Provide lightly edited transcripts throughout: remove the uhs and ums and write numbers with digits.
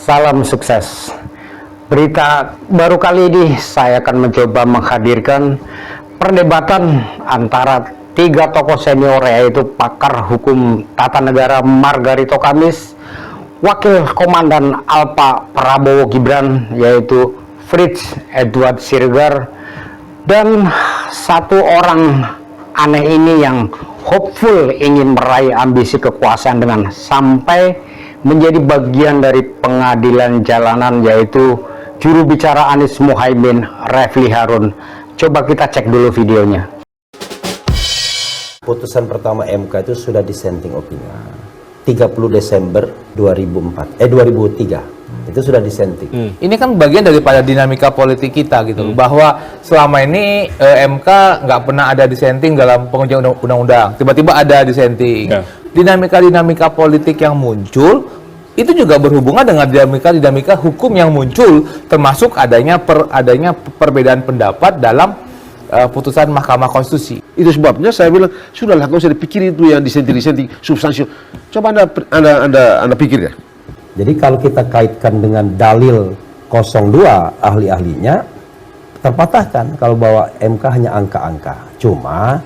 Salam sukses. Berita baru kali ini saya akan mencoba menghadirkan perdebatan antara tiga tokoh senior, yaitu pakar hukum tata negara Margarito Kamis, Wakil Komandan Alpa Prabowo Gibran yaitu Frits Edward Siregar, dan satu orang aneh ini yang hopeful ingin meraih ambisi kekuasaan dengan sampai menjadi bagian dari pengadilan jalanan, yaitu juru bicara Anies Muhaimin, Refli Harun. Coba kita cek dulu videonya. Putusan pertama MK itu sudah dissenting opinion 30 Desember 2003 itu sudah dissenting. Ini kan bagian daripada dinamika politik kita gitu, bahwa selama ini MK nggak pernah ada dissenting dalam pengujian undang-undang, tiba-tiba ada dissenting. Dinamika politik yang muncul itu juga berhubungan dengan dinamika hukum yang muncul, termasuk adanya perbedaan pendapat dalam putusan Mahkamah Konstitusi. Itu sebabnya saya bilang sudahlah, nggak usah dipikir itu yang dissenting substansial. Coba anda pikir ya. Jadi kalau kita kaitkan dengan dalil 02 ahli-ahlinya terpatahkan kalau bahwa MK hanya angka-angka. Cuma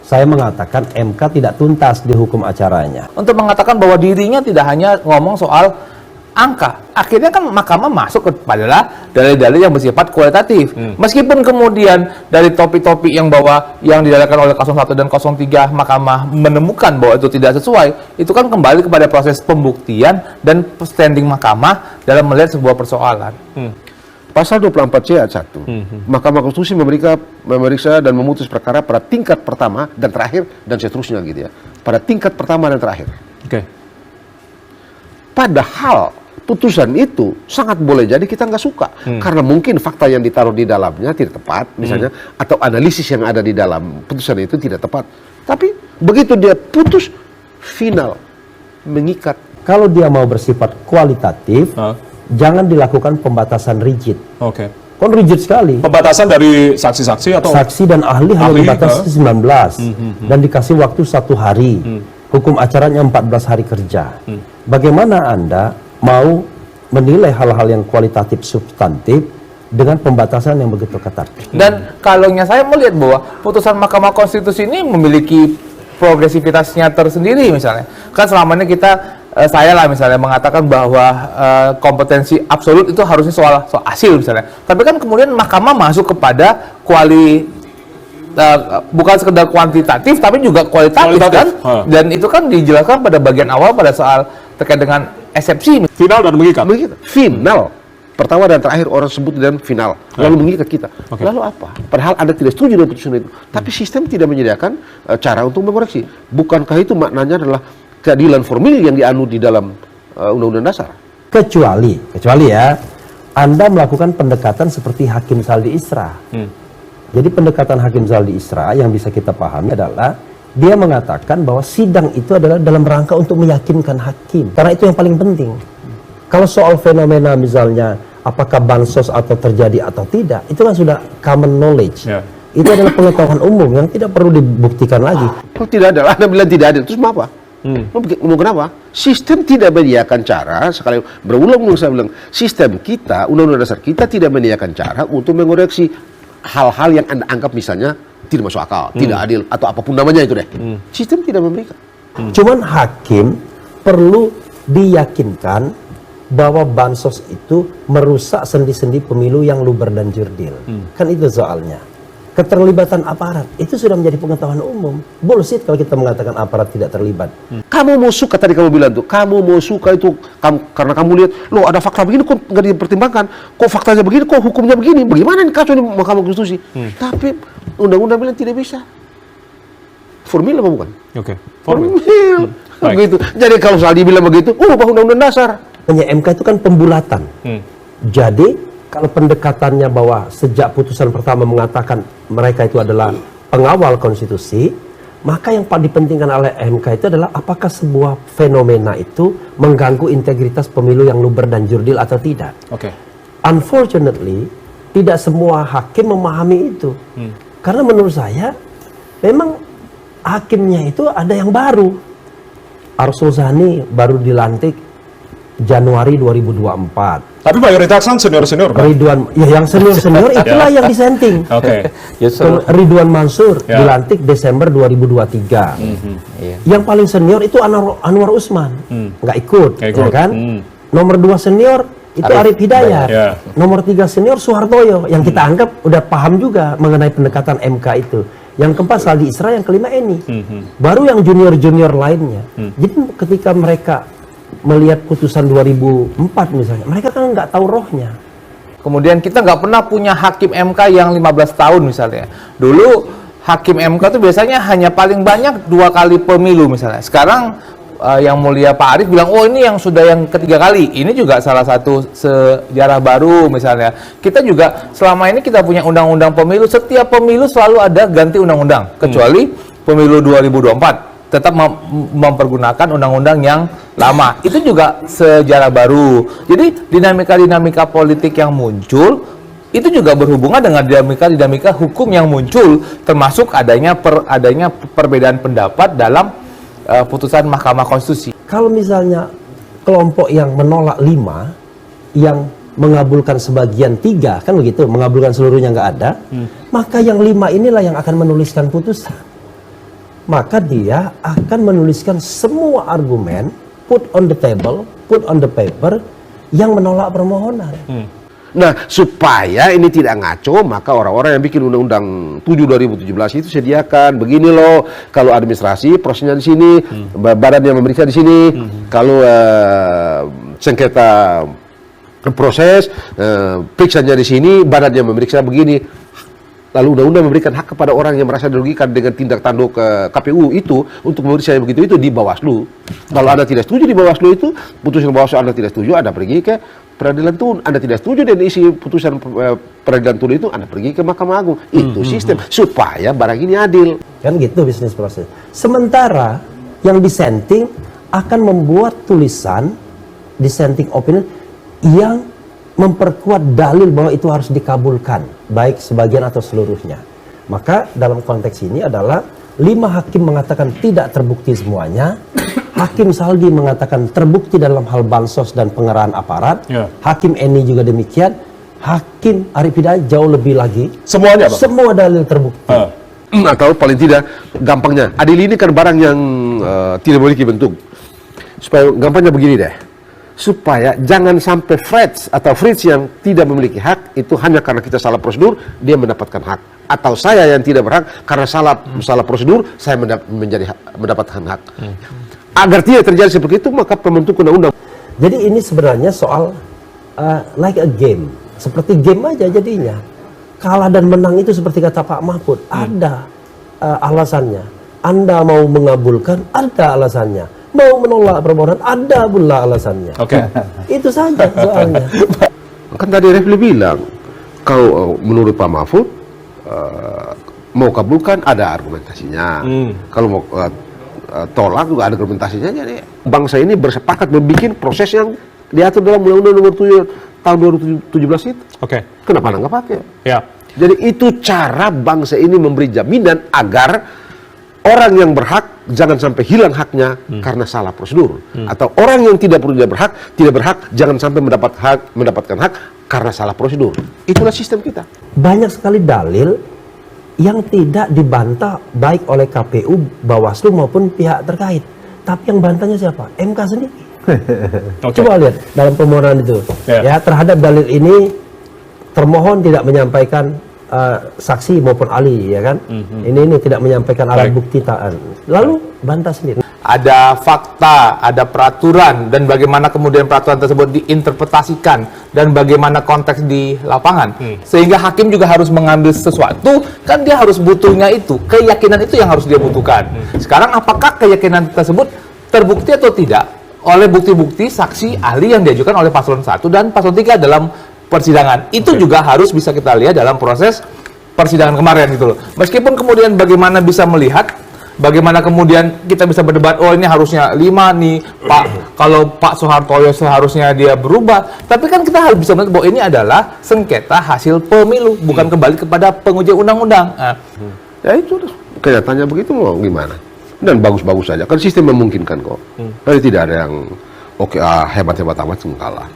saya mengatakan MK tidak tuntas di hukum acaranya. Untuk mengatakan bahwa dirinya tidak hanya ngomong soal angka, akhirnya kan Mahkamah masuk kepada dalil-dalil yang bersifat kualitatif. Meskipun kemudian dari topik-topik yang didalilkan oleh 01 dan 03 Mahkamah menemukan bahwa itu tidak sesuai, itu kan kembali kepada proses pembuktian dan standing Mahkamah dalam melihat sebuah persoalan. Pasal 24C ayat 1, Mahkamah Konstitusi memeriksa dan memutus perkara pada tingkat pertama dan terakhir dan seterusnya gitu ya. Pada tingkat pertama dan terakhir. Padahal putusan itu sangat boleh jadi kita nggak suka karena mungkin fakta yang ditaruh di dalamnya tidak tepat misalnya, atau analisis yang ada di dalam putusan itu tidak tepat. Tapi begitu dia putus, final, mengikat. Kalau dia mau bersifat kualitatif, jangan dilakukan pembatasan rigid. Kan rigid sekali. Pembatasan dari saksi-saksi atau saksi dan ahli hanya dibatasi 19 dan dikasih waktu 1 hari. Hukum acaranya 14 hari kerja. Bagaimana Anda mau menilai hal-hal yang kualitatif substantif dengan pembatasan yang begitu ketat? Dan kalaunya saya melihat bahwa putusan Mahkamah Konstitusi ini memiliki progresivitasnya tersendiri. Misalnya kan selama ini saya misalnya mengatakan bahwa kompetensi absolut itu harusnya soal hasil misalnya, tapi kan kemudian Mahkamah masuk kepada bukan sekedar kuantitatif tapi juga kualitatif. Kan? Dan itu kan dijelaskan pada bagian awal pada soal terkait dengan eksepsi. Final dan mengikat. Final. Pertama dan terakhir orang sebut dan final. Lalu mengikat kita. Lalu apa? Padahal Anda tidak setuju dengan putusan itu. Tapi sistem tidak menyediakan cara untuk mengoreksi. Bukankah itu maknanya adalah keadilan formil yang dianut di dalam Undang-Undang Dasar? Kecuali ya, Anda melakukan pendekatan seperti Hakim Saldi Isra. Jadi pendekatan Hakim Saldi Isra yang bisa kita pahami adalah dia mengatakan bahwa sidang itu adalah dalam rangka untuk meyakinkan hakim. Karena itu yang paling penting. Kalau soal fenomena misalnya apakah bansos atau terjadi atau tidak, itu kan sudah common knowledge. Itu adalah pengetahuan umum yang tidak perlu dibuktikan lagi. Kalau tidak ada, Anda bilang tidak ada, terus mau apa? Mau kenapa? Sistem tidak menyediakan cara, sekali berulang-ulang saya bilang, sistem kita, Undang-Undang Dasar kita tidak menyediakan cara untuk mengoreksi hal-hal yang Anda anggap misalnya tidak masuk akal, tidak adil, atau apapun namanya itu deh. Sistem tidak memberikan. Cuman hakim perlu diyakinkan bahwa bansos itu merusak sendi-sendi pemilu yang luber dan jurdil. Kan itu soalnya. Keterlibatan aparat itu sudah menjadi pengetahuan umum. Bullshit kalau kita mengatakan aparat tidak terlibat. Kamu mau suka, tadi kamu bilang tuh, kamu mau suka itu karena kamu lihat, loh ada fakta begini kok nggak dipertimbangkan, kok faktanya begini, kok hukumnya begini, bagaimana nih kacau di Mahkamah Konstitusi? Tapi undang-undang bilang tidak bisa. Formil apa bukan? Formil. Begitu. Jadi kalau Saldi bilang begitu, ubah Undang-Undang Dasar. Hanya MK itu kan pembulatan. Jadi kalau pendekatannya bahwa sejak putusan pertama mengatakan mereka itu adalah pengawal konstitusi, maka yang dipentingkan oleh MK itu adalah apakah sebuah fenomena itu mengganggu integritas pemilu yang luber dan jurdil atau tidak. Unfortunately, tidak semua hakim memahami itu. Karena menurut saya, memang hakimnya itu ada yang baru. Arsul Sani baru dilantik Januari 2024. Tapi mayoritas kan senior-senior, Pak. Ridwan, ya yang senior-senior itulah yang disenting. Oke. Ridwan Mansur Ya. dilantik Desember 2023. Iya. Yang paling senior itu Anwar Usman, nggak ikut, Nggak ikut. ya kan? Nomor 2 senior itu Arif Hidayat. Ya. Nomor 3 senior Soehartoyo, yang kita anggap udah paham juga mengenai pendekatan MK itu. Yang keempat Saldi Isra, yang kelima Eni. Baru yang junior-junior lainnya. Jadi ketika mereka melihat putusan 2004 misalnya, mereka kan nggak tahu rohnya. Kemudian kita nggak pernah punya hakim MK yang 15 tahun misalnya. Dulu hakim MK itu biasanya hanya paling banyak 2 kali pemilu misalnya. Sekarang yang mulia Pak Arief bilang, oh ini yang sudah yang ketiga kali. Ini juga salah satu sejarah baru misalnya. Kita juga selama ini kita punya undang-undang pemilu. Setiap pemilu selalu ada ganti undang-undang. Kecuali pemilu 2024. Tetap mempergunakan undang-undang yang lama. Itu juga sejarah baru. Jadi dinamika-dinamika politik yang muncul itu juga berhubungan dengan dinamika-dinamika hukum yang muncul, termasuk adanya perbedaan pendapat dalam putusan Mahkamah Konstitusi. Kalau misalnya kelompok yang menolak 5, yang mengabulkan sebagian 3, kan begitu, mengabulkan seluruhnya nggak ada, maka yang 5 inilah yang akan menuliskan putusan. Maka dia akan menuliskan semua argumen, put on the table, put on the paper, yang menolak permohonan. Nah, supaya ini tidak ngaco, maka orang-orang yang bikin Undang-Undang 7 2017 itu sediakan begini loh, kalau administrasi prosesnya di sini, badan yang memeriksa di sini, kalau sengketa proses periksanya di sini, badan yang memeriksa begini. Lalu undang-undang memberikan hak kepada orang yang merasa dirugikan dengan tindak tanduk KPU itu untuk memeriksa yang begitu itu di Bawaslu. Kalau Anda tidak setuju di Bawaslu itu, putusan Bawaslu Anda tidak setuju, Anda pergi ke peradilan tun. Anda tidak setuju dengan isi putusan peradilan tun itu, Anda pergi ke Mahkamah Agung. Itu sistem supaya barang ini adil. Kan gitu bisnis proses. Sementara yang dissenting akan membuat tulisan dissenting opinion yang memperkuat dalil bahwa itu harus dikabulkan, baik sebagian atau seluruhnya. Maka dalam konteks ini adalah 5 hakim mengatakan tidak terbukti semuanya, Hakim Saldi mengatakan terbukti dalam hal bansos dan pengerahan aparat, Hakim Eni juga demikian, Hakim Arif Hidayat jauh lebih lagi. Semuanya, Pak? Semua dalil terbukti. Atau paling tidak, gampangnya, adil ini kan barang yang tidak memiliki bentuk. Supaya gampangnya begini deh, supaya jangan sampai Fritz yang tidak memiliki hak itu hanya karena kita salah prosedur dia mendapatkan hak, atau saya yang tidak berhak karena salah prosedur saya mendapatkan hak. Agar tidak terjadi seperti itu, maka pembentuk undang-undang. Jadi ini sebenarnya soal like a game, seperti game aja jadinya. Kalah dan menang itu seperti kata Pak Mahfud, ada alasannya. Anda mau mengabulkan, ada alasannya. Mau menolak permohonan, ada pula alasannya. Oke. Itu saja soalnya. Kan tadi Refli bilang, kalau menurut Pak Mahfud mau kabulkan ada argumentasinya. Kalau mau tolak juga ada argumentasinya. Jadi bangsa ini bersepakat membuat proses yang diatur dalam Undang-Undang Nomor 7 tahun 2017 itu. Oke. Kenapa Anda nggak pakai? Ya. Jadi itu cara bangsa ini memberi jaminan agar orang yang berhak jangan sampai hilang haknya karena salah prosedur, atau orang yang tidak berhak jangan sampai mendapatkan hak karena salah prosedur. Itulah sistem kita. Banyak sekali dalil yang tidak dibantah baik oleh KPU, Bawaslu maupun pihak terkait. Tapi yang bantahnya siapa? MK sendiri. Coba lihat dalam permohonan itu, ya terhadap dalil ini termohon tidak menyampaikan saksi maupun ahli, ya kan? Ini tidak menyampaikan alat bukti taan. Lalu bantah sendiri. Ada fakta, ada peraturan, dan bagaimana kemudian peraturan tersebut diinterpretasikan dan bagaimana konteks di lapangan. Sehingga hakim juga harus mengambil sesuatu, kan dia harus butuhnya itu, keyakinan itu yang harus dia butuhkan. Sekarang apakah keyakinan tersebut terbukti atau tidak oleh bukti-bukti saksi ahli yang diajukan oleh paslon 1 dan paslon 3 dalam persidangan. Itu juga harus bisa kita lihat dalam proses persidangan kemarin gitu loh. Meskipun kemudian bagaimana bisa melihat, bagaimana kemudian kita bisa berdebat, oh ini harusnya 5 nih, Pak, kalau Pak Soehartoyo seharusnya dia berubah. Tapi kan kita harus bisa melihat bahwa ini adalah sengketa hasil pemilu, bukan kembali kepada pengujian undang-undang. Ya itu kenyataannya begitu, mau gimana? Dan bagus-bagus saja, kan sistem memungkinkan kok. Jadi tidak ada yang oke, hebat-hebat amat enggak lah.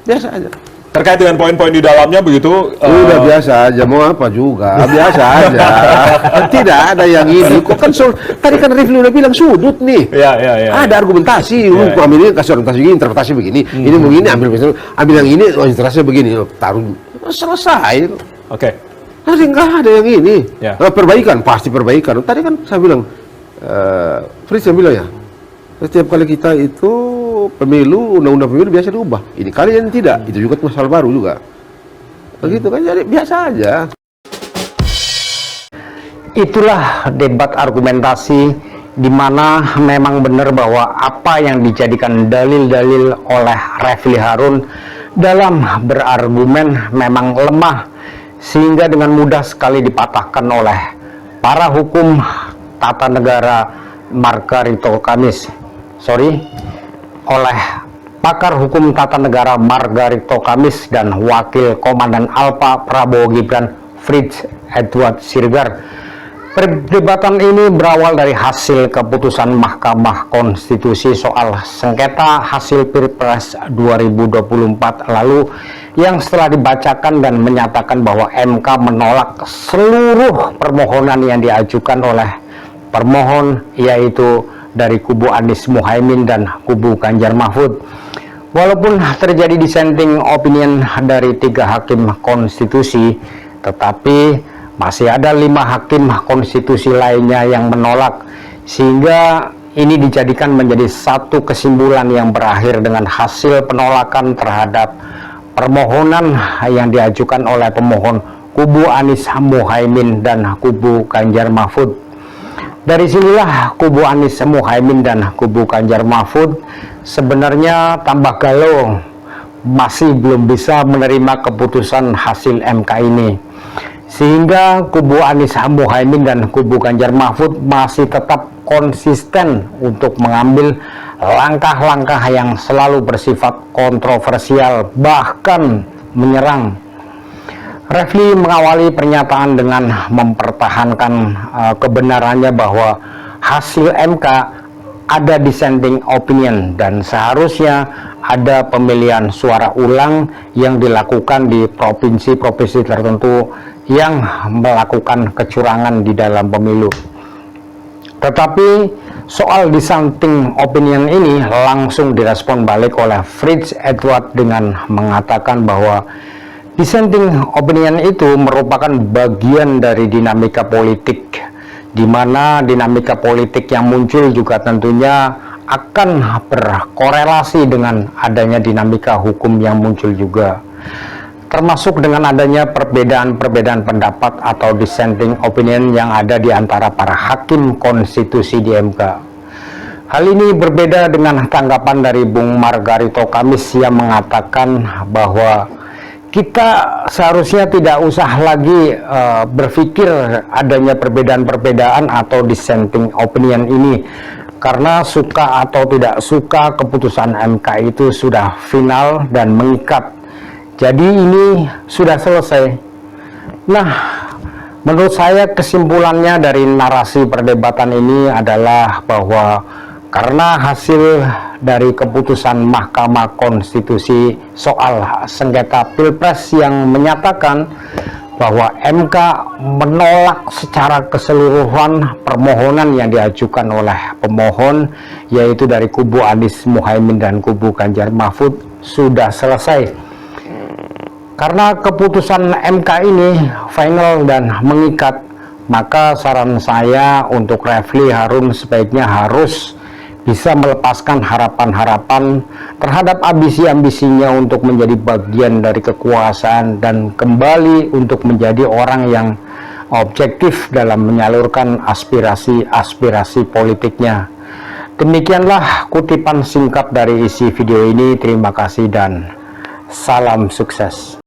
Biasa aja. Terkait dengan poin-poin di dalamnya begitu, Udah biasa aja, mau apa juga, biasa aja. Tidak ada yang ini. Kok kan tadi kan Rifli udah bilang sudut nih. ya. Ada argumentasi, lu ambil ini kasih argumentasi gini, interpretasi begini, ini begini, ambil yang ini, interpretasi begini, taruh selesai. Oke. Nanti nggak ada yang ini. Ya. Perbaikan pasti perbaikan. Tadi kan saya bilang, Fritz yang bilang ya, setiap kali kita itu pemilu, undang-undang pemilu biasa diubah. Ini kali yang tidak, itu juga masalah baru juga. Begitu kan, jadi biasa aja. Itulah debat argumentasi di mana memang benar bahwa apa yang dijadikan dalil-dalil oleh Rifli Harun dalam berargumen memang lemah, sehingga dengan mudah sekali dipatahkan oleh para hukum tata negara Margarito Kamis. Oleh pakar hukum tata negara Margarito Kamis dan Wakil Komandan Alfa Prabowo Gibran Fritz Edward Siregar. Perdebatan ini berawal dari hasil keputusan Mahkamah Konstitusi soal sengketa hasil Pilpres 2024 lalu yang setelah dibacakan dan menyatakan bahwa MK menolak seluruh permohonan yang diajukan oleh permohon, yaitu dari kubu Anies Muhaimin dan kubu Ganjar Mahfud. Walaupun terjadi dissenting opinion dari 3 hakim konstitusi, tetapi masih ada 5 hakim konstitusi lainnya yang menolak, sehingga ini dijadikan menjadi satu kesimpulan yang berakhir dengan hasil penolakan terhadap permohonan yang diajukan oleh pemohon kubu Anies Muhaimin dan kubu Ganjar Mahfud. Dari sinilah kubu Anies Muhaimin dan kubu Ganjar Mahfud sebenarnya tambah galau, masih belum bisa menerima keputusan hasil MK ini, sehingga kubu Anies Muhaimin dan kubu Ganjar Mahfud masih tetap konsisten untuk mengambil langkah-langkah yang selalu bersifat kontroversial, bahkan menyerang. Rifli mengawali pernyataan dengan mempertahankan kebenarannya bahwa hasil MK ada dissenting opinion dan seharusnya ada pemilihan suara ulang yang dilakukan di provinsi-provinsi tertentu yang melakukan kecurangan di dalam pemilu. Tetapi soal dissenting opinion ini langsung direspon balik oleh Fritz Edward dengan mengatakan bahwa dissenting opinion itu merupakan bagian dari dinamika politik, di mana dinamika politik yang muncul juga tentunya akan berkorelasi dengan adanya dinamika hukum yang muncul juga, termasuk dengan adanya perbedaan-perbedaan pendapat atau dissenting opinion yang ada di antara para hakim konstitusi di MK. Hal ini berbeda dengan tanggapan dari Bung Margarito Kamis yang mengatakan bahwa kita seharusnya tidak usah lagi berpikir adanya perbedaan-perbedaan atau dissenting opinion ini, karena suka atau tidak suka keputusan MK itu sudah final dan mengikat. Jadi ini sudah selesai. Nah, menurut saya kesimpulannya dari narasi perdebatan ini adalah bahwa karena hasil dari keputusan Mahkamah Konstitusi soal sengketa Pilpres yang menyatakan bahwa MK menolak secara keseluruhan permohonan yang diajukan oleh pemohon, yaitu dari kubu Anies Muhaimin dan kubu Ganjar Mahfud, sudah selesai. Karena keputusan MK ini final dan mengikat, maka saran saya untuk Rifli Harun sebaiknya harus bisa melepaskan harapan-harapan terhadap ambisi-ambisinya untuk menjadi bagian dari kekuasaan dan kembali untuk menjadi orang yang objektif dalam menyalurkan aspirasi-aspirasi politiknya. Demikianlah kutipan singkat dari isi video ini. Terima kasih dan salam sukses.